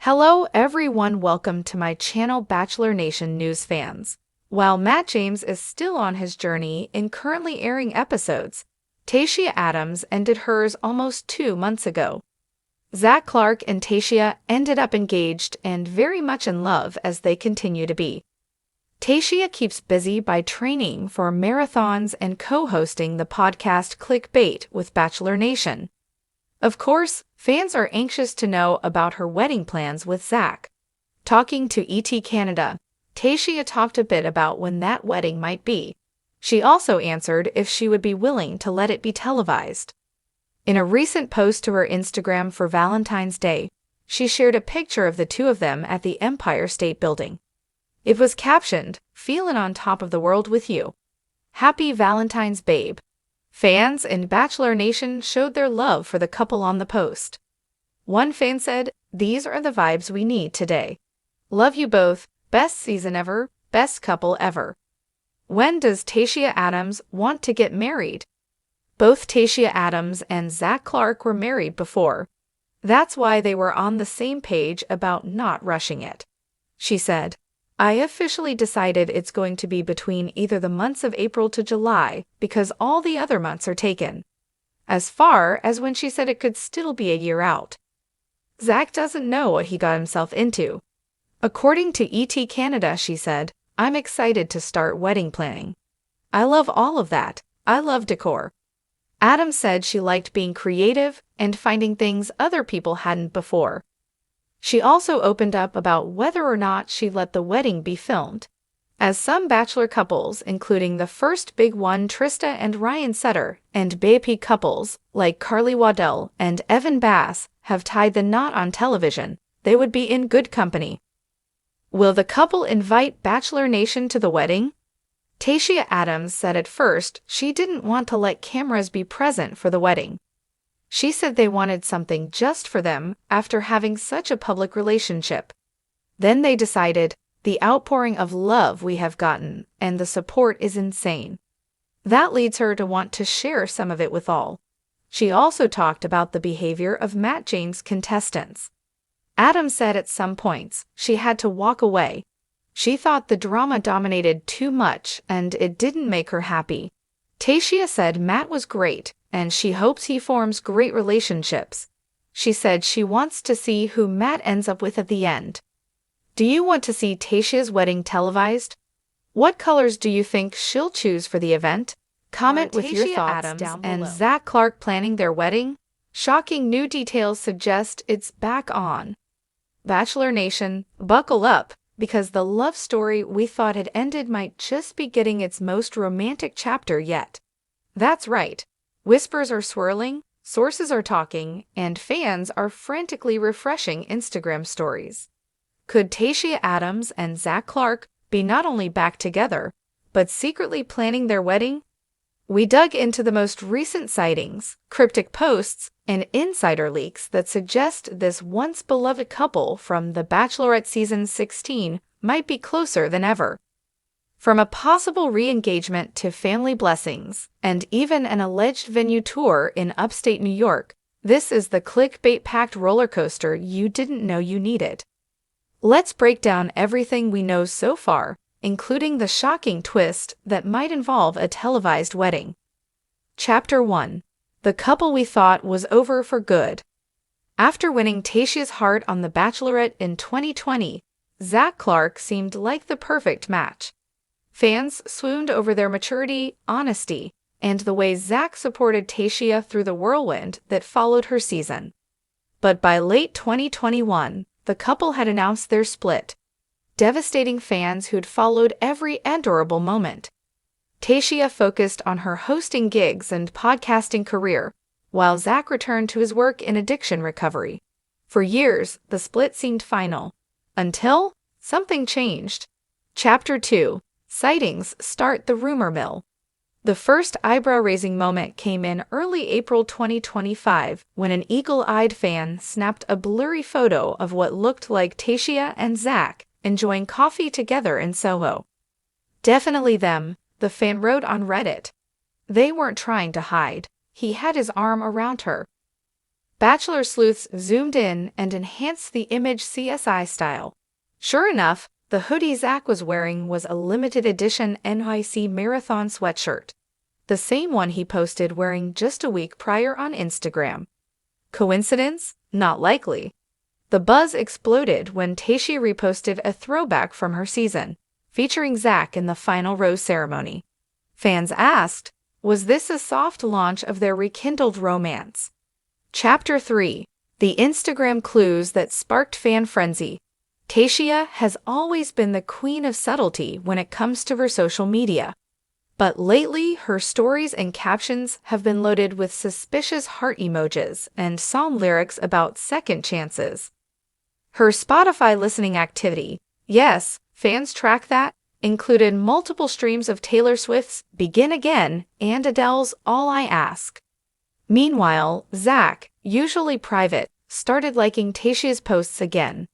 Hello everyone, welcome to my channel Bachelor Nation News fans. While Matt James is still on his journey in currently airing episodes, Tayshia Adams ended hers almost 2 months ago. Zach Clark and Tayshia ended up engaged and very much in love as they continue to be. Tayshia keeps busy by training for marathons and co-hosting the podcast Clickbait with Bachelor Nation. Of course, fans are anxious to know about her wedding plans with Zach. Talking to ET Canada, Tayshia talked a bit about when that wedding might be. She also answered if she would be willing to let it be televised. In a recent post to her Instagram for Valentine's Day, she shared a picture of the two of them at the Empire State Building. It was captioned, "Feelin' on top of the world with you. Happy Valentine's, babe." Fans in Bachelor Nation showed their love for the couple on the post. One fan said, "These are the vibes we need today. Love you both, best season ever, best couple ever." When does Tayshia Adams want to get married? Both Tayshia Adams and Zach Clark were married before. That's why they were on the same page about not rushing it. She said, "I officially decided it's going to be between either the months of April to July because all the other months are taken." As far as when she said it could still be a year out. Zach doesn't know what he got himself into. According to ET Canada, she said, "I'm excited to start wedding planning. I love all of that. I love decor." Adams said she liked being creative and finding things other people hadn't before. She also opened up about whether or not she'd let the wedding be filmed, as some Bachelor couples, including the first big one Trista and Ryan Sutter, and BP couples like Carly Waddell and Evan Bass, have tied the knot on television, they would be in good company. Will the couple invite Bachelor Nation to the wedding? Tayshia Adams said at first she didn't want to let cameras be present for the wedding. She said they wanted something just for them after having such a public relationship. Then they decided, "The outpouring of love we have gotten and the support is insane." That leads her to want to share some of it with all. She also talked about the behavior of Matt James' contestants. Adams said at some points she had to walk away. She thought the drama dominated too much and it didn't make her happy. Tayshia said Matt was great, and she hopes he forms great relationships. She said she wants to see who Matt ends up with at the end. Do you want to see Tayshia's wedding televised? What colors do you think she'll choose for the event? Comment with your thoughts down below. And Zach Clark planning their wedding? Shocking new details suggest it's back on. Bachelor Nation, buckle up, because the love story we thought had ended might just be getting its most romantic chapter yet. That's right. Whispers are swirling, sources are talking, and fans are frantically refreshing Instagram stories. Could Tayshia Adams and Zach Clark be not only back together, but secretly planning their wedding? We dug into the most recent sightings, cryptic posts, and insider leaks that suggest this once-beloved couple from The Bachelorette Season 16 might be closer than ever. From a possible re-engagement to family blessings, and even an alleged venue tour in upstate New York, this is the clickbait-packed roller coaster you didn't know you needed. Let's break down everything we know so far, including the shocking twist that might involve a televised wedding. Chapter 1. The couple we thought was over for good. After winning Tayshia's heart on The Bachelorette in 2020, Zach Clark seemed like the perfect match. Fans swooned over their maturity, honesty, and the way Zach supported Tayshia through the whirlwind that followed her season. But by late 2021, the couple had announced their split, devastating fans who'd followed every adorable moment. Tayshia focused on her hosting gigs and podcasting career, while Zach returned to his work in addiction recovery. For years, the split seemed final, until something changed. Chapter 2. Sightings start the rumor mill. The first eyebrow-raising moment came in early April 2025 when an eagle-eyed fan snapped a blurry photo of what looked like Tayshia and Zach enjoying coffee together in Soho. "Definitely them," the fan wrote on Reddit. "They weren't trying to hide. He had his arm around her." Bachelor sleuths zoomed in and enhanced the image CSI style. Sure enough, the hoodie Zach was wearing was a limited edition NYC Marathon sweatshirt, the same one he posted wearing just a week prior on Instagram. Coincidence? Not likely. The buzz exploded when Tayshia reposted a throwback from her season, featuring Zach in the final rose ceremony. Fans asked, was this a soft launch of their rekindled romance? Chapter 3. The Instagram clues that sparked fan frenzy. Tayshia has always been the queen of subtlety when it comes to her social media. But lately, her stories and captions have been loaded with suspicious heart emojis and song lyrics about second chances. Her Spotify listening activity, yes, fans track that, included multiple streams of Taylor Swift's Begin Again and Adele's All I Ask. Meanwhile, Zach, usually private, started liking Tayshia's posts again.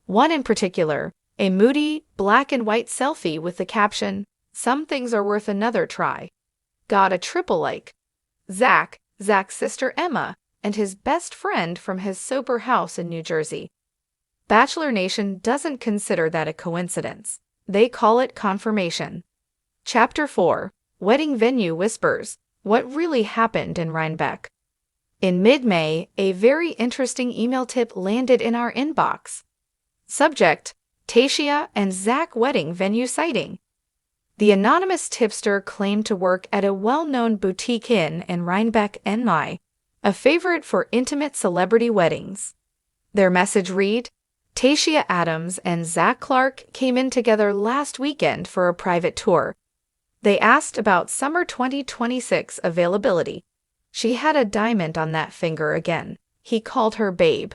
One in particular, a moody, black and white selfie with the caption, "Some things are worth another try," got a triple like. Zach's sister Emma, and his best friend from his sober house in New Jersey. Bachelor Nation doesn't consider that a coincidence. They call it confirmation. Chapter 4. Wedding Venue Whispers. What really happened in Rhinebeck? In mid-May, a very interesting email tip landed in our inbox. Subject: Tayshia and Zach wedding venue sighting. The anonymous tipster claimed to work at a well-known boutique inn in Rhinebeck, NY, a favorite for intimate celebrity weddings. Their message read, Tayshia Adams and Zach Clark came in together last weekend for a private tour. They asked about summer 2026 availability. She had a diamond on that finger again. He called her babe.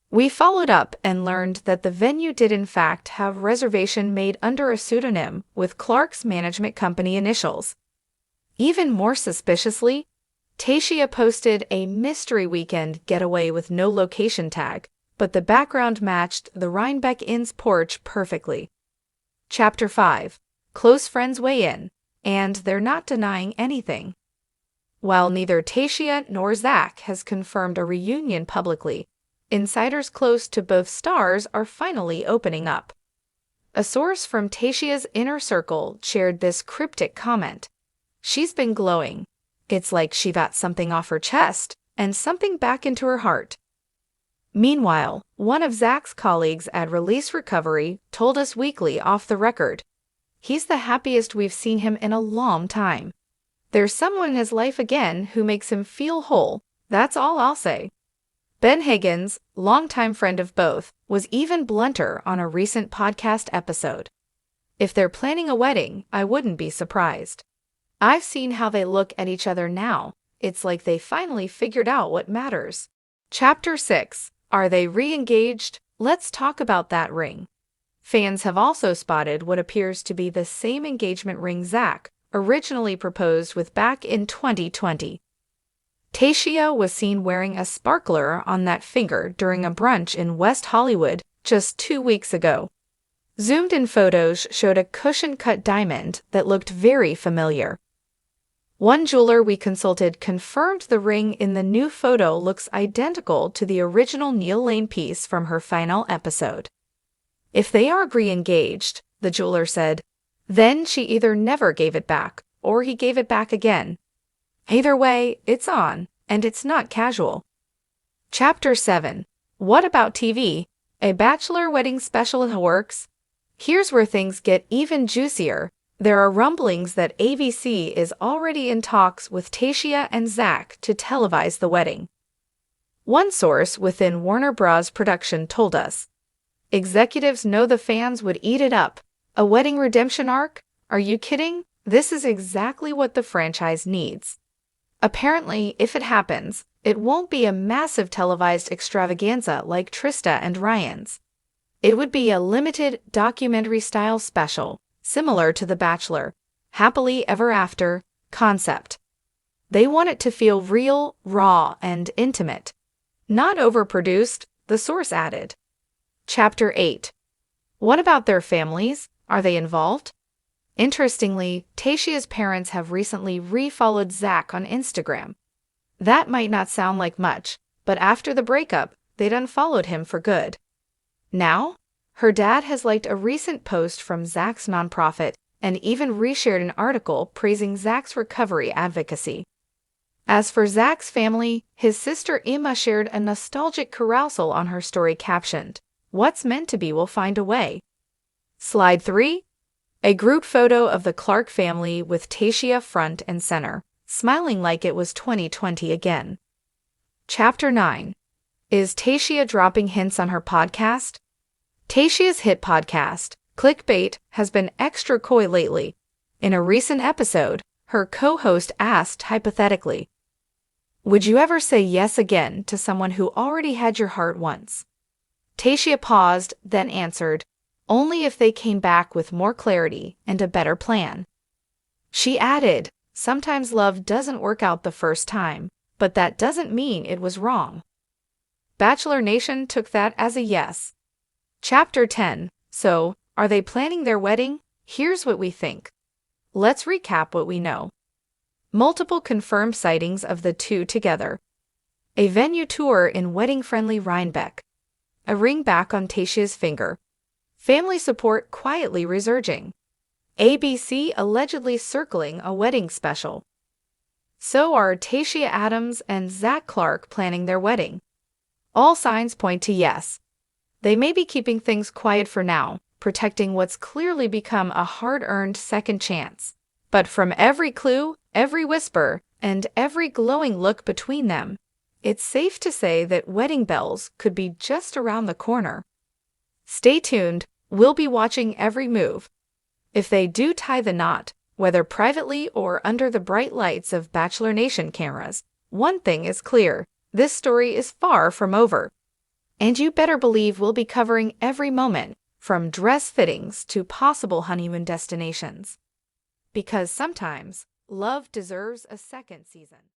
We followed up and learned that the venue did in fact have reservation made under a pseudonym with Clark's management company initials. Even more suspiciously, Tayshia posted a mystery weekend getaway with no location tag, but the background matched the Rhinebeck Inn's porch perfectly. Chapter 5. Close friends weigh in, and they're not denying anything. While neither Tayshia nor Zach has confirmed a reunion publicly, insiders close to both stars are finally opening up. A source from Tayshia's inner circle shared this cryptic comment. She's been glowing. It's like she got something off her chest and something back into her heart. Meanwhile, one of Zach's colleagues at Release Recovery told us weekly off the record, he's the happiest we've seen him in a long time. There's someone in his life again who makes him feel whole, that's all I'll say. Ben Higgins, longtime friend of both, was even blunter on a recent podcast episode. If they're planning a wedding, I wouldn't be surprised. I've seen how they look at each other now. It's like they finally figured out what matters. Chapter 6. Are they re-engaged? Let's talk about that ring. Fans have also spotted what appears to be the same engagement ring Zach originally proposed with back in 2020. Tayshia was seen wearing a sparkler on that finger during a brunch in West Hollywood just 2 weeks ago. Zoomed-in photos showed a cushion-cut diamond that looked very familiar. One jeweler we consulted confirmed the ring in the new photo looks identical to the original Neil Lane piece from her final episode. If they are re-engaged, the jeweler said, then she either never gave it back, or he gave it back again. Either way, it's on, and it's not casual. Chapter 7. What about TV? A Bachelor wedding special in the works? Here's where things get even juicier. There are rumblings that ABC is already in talks with Tayshia and Zach to televise the wedding. One source within Warner Bros. Production told us, executives know the fans would eat it up. A wedding redemption arc? Are you kidding? This is exactly what the franchise needs. Apparently, if it happens, it won't be a massive televised extravaganza like Trista and Ryan's. It would be a limited documentary-style special, similar to The Bachelor, Happily Ever After concept. They want it to feel real, raw, and intimate. Not overproduced, the source added. Chapter 8. What about their families? Are they involved? Interestingly, Tayshia's parents have recently re-followed Zach on Instagram. That might not sound like much, but after the breakup, they'd unfollowed him for good. Now, her dad has liked a recent post from Zach's nonprofit and even reshared an article praising Zach's recovery advocacy. As for Zach's family, his sister Emma shared a nostalgic carousal on her story captioned, "What's meant to be will find a way." Slide 3. A group photo of the Clark family with Tayshia front and center, smiling like it was 2020 again. Chapter 9. Is Tayshia dropping hints on her podcast? Tayshia's hit podcast, Clickbait, has been extra coy lately. In a recent episode, her co-host asked hypothetically, "Would you ever say yes again to someone who already had your heart once?" Tayshia paused, then answered, "Only if they came back with more clarity and a better plan." She added, "Sometimes love doesn't work out the first time, but that doesn't mean it was wrong." Bachelor Nation took that as a yes. Chapter 10. So, are they planning their wedding? Here's what we think. Let's recap what we know. Multiple confirmed sightings of the two together. A venue tour in wedding-friendly Rhinebeck. A ring back on Tayshia's finger. Family support quietly resurging. ABC allegedly circling a wedding special. So are Tayshia Adams and Zach Clark planning their wedding? All signs point to yes. They may be keeping things quiet for now, protecting what's clearly become a hard-earned second chance. But from every clue, every whisper, and every glowing look between them, it's safe to say that wedding bells could be just around the corner. Stay tuned, we'll be watching every move. If they do tie the knot, whether privately or under the bright lights of Bachelor Nation cameras, one thing is clear, this story is far from over. And you better believe we'll be covering every moment, from dress fittings to possible honeymoon destinations. Because sometimes, love deserves a second season.